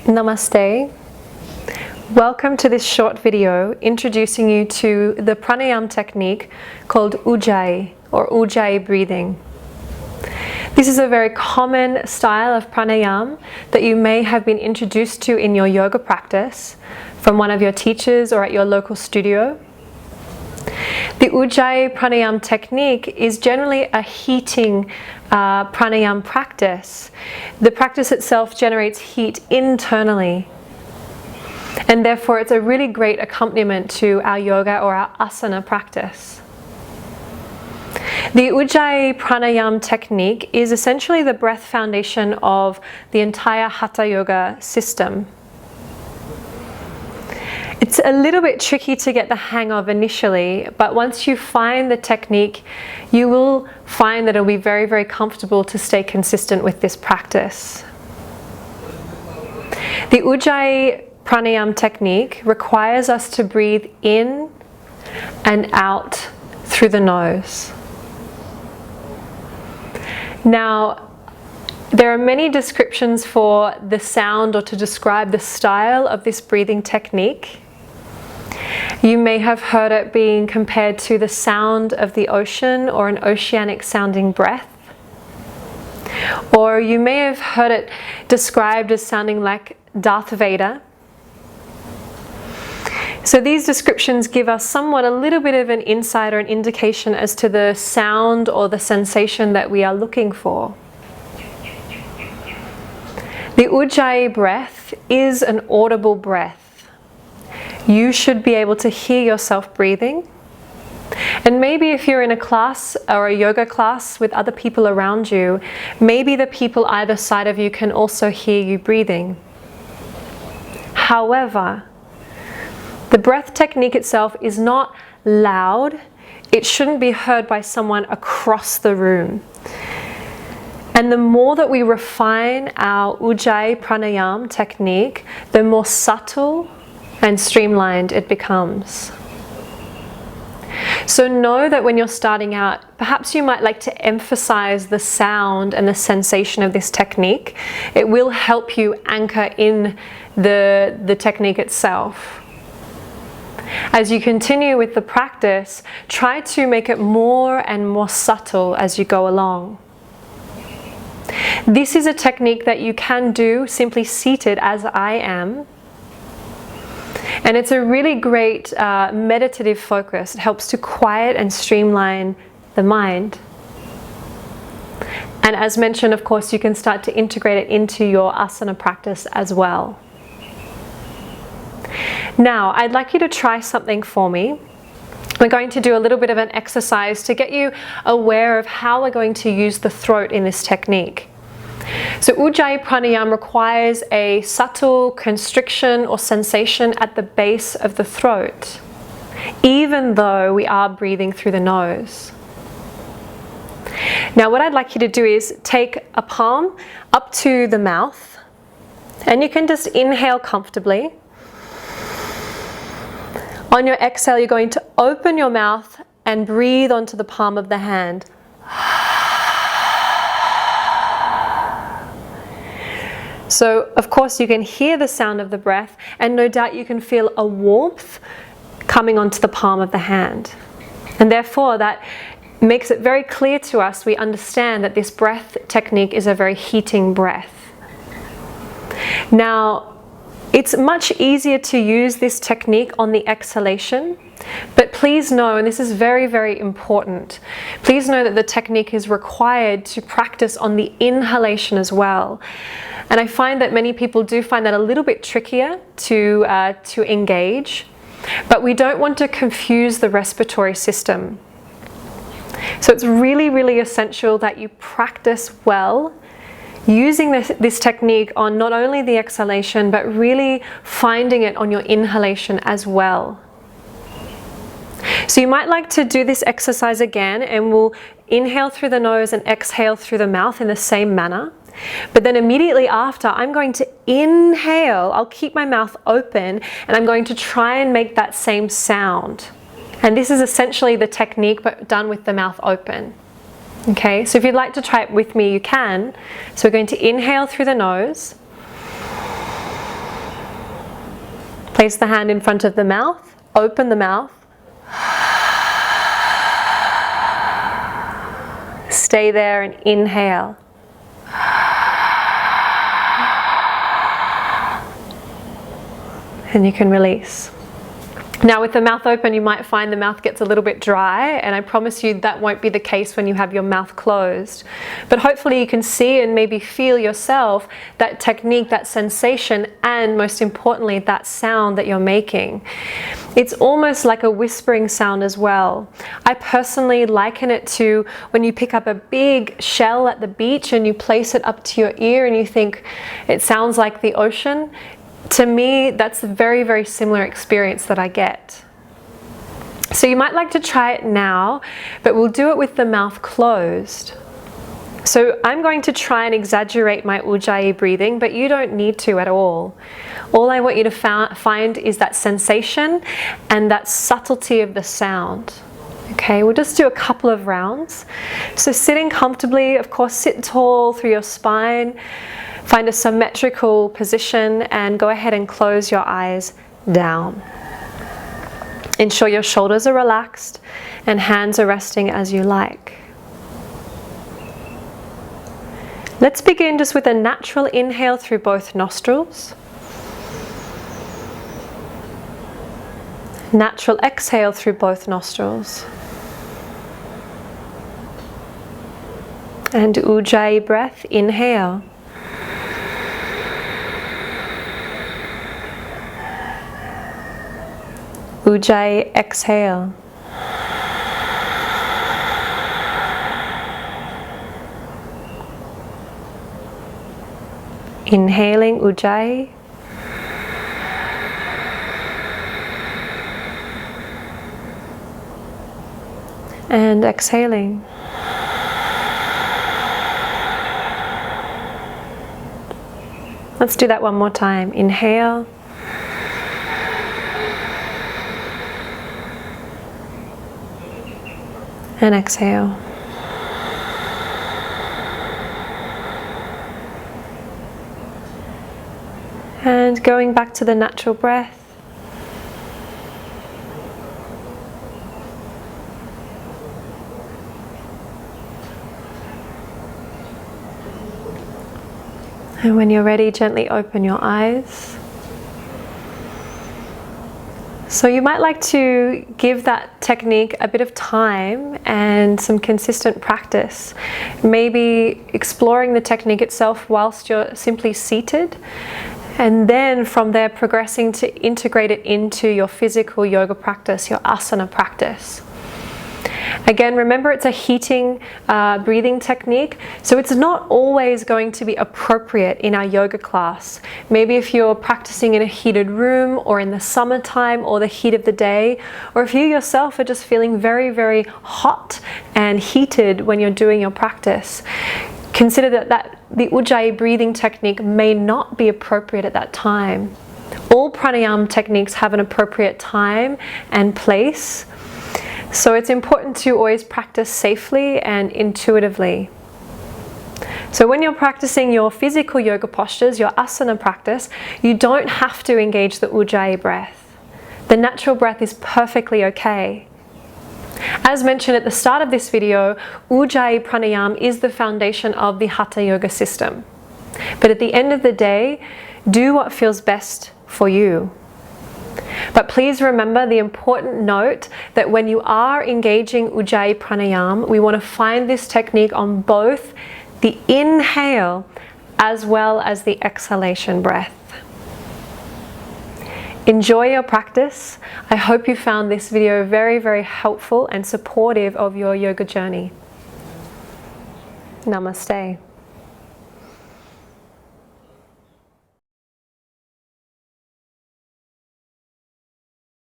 Namaste. Welcome to this short video introducing you to the pranayama technique called Ujjayi or Ujjayi breathing. This is a very common style of pranayama that you may have been introduced to in your yoga practice from one of your teachers or at your local studio. The Ujjayi pranayama technique is generally a heating pranayama practice. The practice itself generates heat internally, and therefore it's a really great accompaniment to our yoga or our asana practice. The Ujjayi pranayama technique is essentially the breath foundation of the entire hatha yoga system. It's a little bit tricky to get the hang of initially, but once you find the technique, you will find that it'll be very, very comfortable to stay consistent with this practice. The Ujjayi pranayama technique requires us to breathe in and out through the nose. Now, there are many descriptions for the sound or to describe the style of this breathing technique. You may have heard it being compared to the sound of the ocean or an oceanic sounding breath. Or you may have heard it described as sounding like Darth Vader. So these descriptions give us somewhat a little bit of an insight or an indication as to the sound or the sensation that we are looking for. The Ujjayi breath is an audible breath. You should be able to hear yourself breathing. And maybe if you're in a class or a yoga class with other people around you, maybe the people either side of you can also hear you breathing. However, the breath technique itself is not loud. It shouldn't be heard by someone across the room. And the more that we refine our Ujjayi pranayama technique, the more subtle and streamlined it becomes. So know that when you're starting out, perhaps you might like to emphasize the sound and the sensation of this technique. It will help you anchor in the technique itself. As you continue with the practice, try to make it more and more subtle as you go along. This is a technique that you can do simply seated as I am. And it's a really great meditative focus. It helps to quiet and streamline the mind. And as mentioned, of course, you can start to integrate it into your asana practice as well. Now, I'd like you to try something for me. We're going to do a little bit of an exercise to get you aware of how we're going to use the throat in this technique. So Ujjayi pranayama requires a subtle constriction or sensation at the base of the throat, even though we are breathing through the nose. Now what I'd like you to do is take a palm up to the mouth, and you can just inhale comfortably. On your exhale, you're going to open your mouth and breathe onto the palm of the hand. So, of course, you can hear the sound of the breath, and no doubt you can feel a warmth coming onto the palm of the hand. And therefore, that makes it very clear to us, we understand that this breath technique is a very heating breath. Now, it's much easier to use this technique on the exhalation, but please know, and this is very, very important, please know that the technique is required to practice on the inhalation as well. And I find that many people do find that a little bit trickier to engage, but we don't want to confuse the respiratory system. So it's really, really essential that you practice well using this technique on not only the exhalation, but really finding it on your inhalation as well. So you might like to do this exercise again, and we'll inhale through the nose and exhale through the mouth in the same manner. But then immediately after, I'm going to inhale. I'll keep my mouth open, and I'm going to try and make that same sound. And this is essentially the technique, but done with the mouth open. Okay, so if you'd like to try it with me, you can. So we're going to inhale through the nose. Place the hand in front of the mouth, open the mouth. Stay there and inhale. And you can release. Now with the mouth open, you might find the mouth gets a little bit dry, and I promise you that won't be the case when you have your mouth closed. But hopefully you can see and maybe feel yourself that technique, that sensation, and most importantly, that sound that you're making. It's almost like a whispering sound as well. I personally liken it to when you pick up a big shell at the beach and you place it up to your ear and you think it sounds like the ocean. To me, that's a very, very similar experience that I get. So you might like to try it now, but we'll do it with the mouth closed. So I'm going to try and exaggerate my Ujjayi breathing, but you don't need to at all. All I want you to find is that sensation and that subtlety of the sound. Okay, we'll just do a couple of rounds. So sitting comfortably, of course, sit tall through your spine. Find a symmetrical position and go ahead and close your eyes down. Ensure your shoulders are relaxed and hands are resting as you like. Let's begin just with a natural inhale through both nostrils. Natural exhale through both nostrils. And Ujjayi breath, inhale. Ujjayi exhale. Inhaling Ujjayi. And exhaling. Let's do that one more time. Inhale. And exhale. And going back to the natural breath. And when you're ready, gently open your eyes. So you might like to give that technique a bit of time and some consistent practice. Maybe exploring the technique itself whilst you're simply seated, and then from there progressing to integrate it into your physical yoga practice, your asana practice. Again, remember it's a heating breathing technique, so it's not always going to be appropriate in our yoga class. Maybe if you're practicing in a heated room or in the summertime or the heat of the day, or if you yourself are just feeling very, very hot and heated when you're doing your practice, consider that the Ujjayi breathing technique may not be appropriate at that time. All pranayama techniques have an appropriate time and place. So it's important to always practice safely and intuitively. So when you're practicing your physical yoga postures, your asana practice, you don't have to engage the Ujjayi breath. The natural breath is perfectly okay. As mentioned at the start of this video, Ujjayi Pranayama is the foundation of the Hatha Yoga system. But at the end of the day, do what feels best for you. But please remember the important note that when you are engaging Ujjayi Pranayama, we want to find this technique on both the inhale as well as the exhalation breath. Enjoy your practice. I hope you found this video very, very helpful and supportive of your yoga journey. Namaste.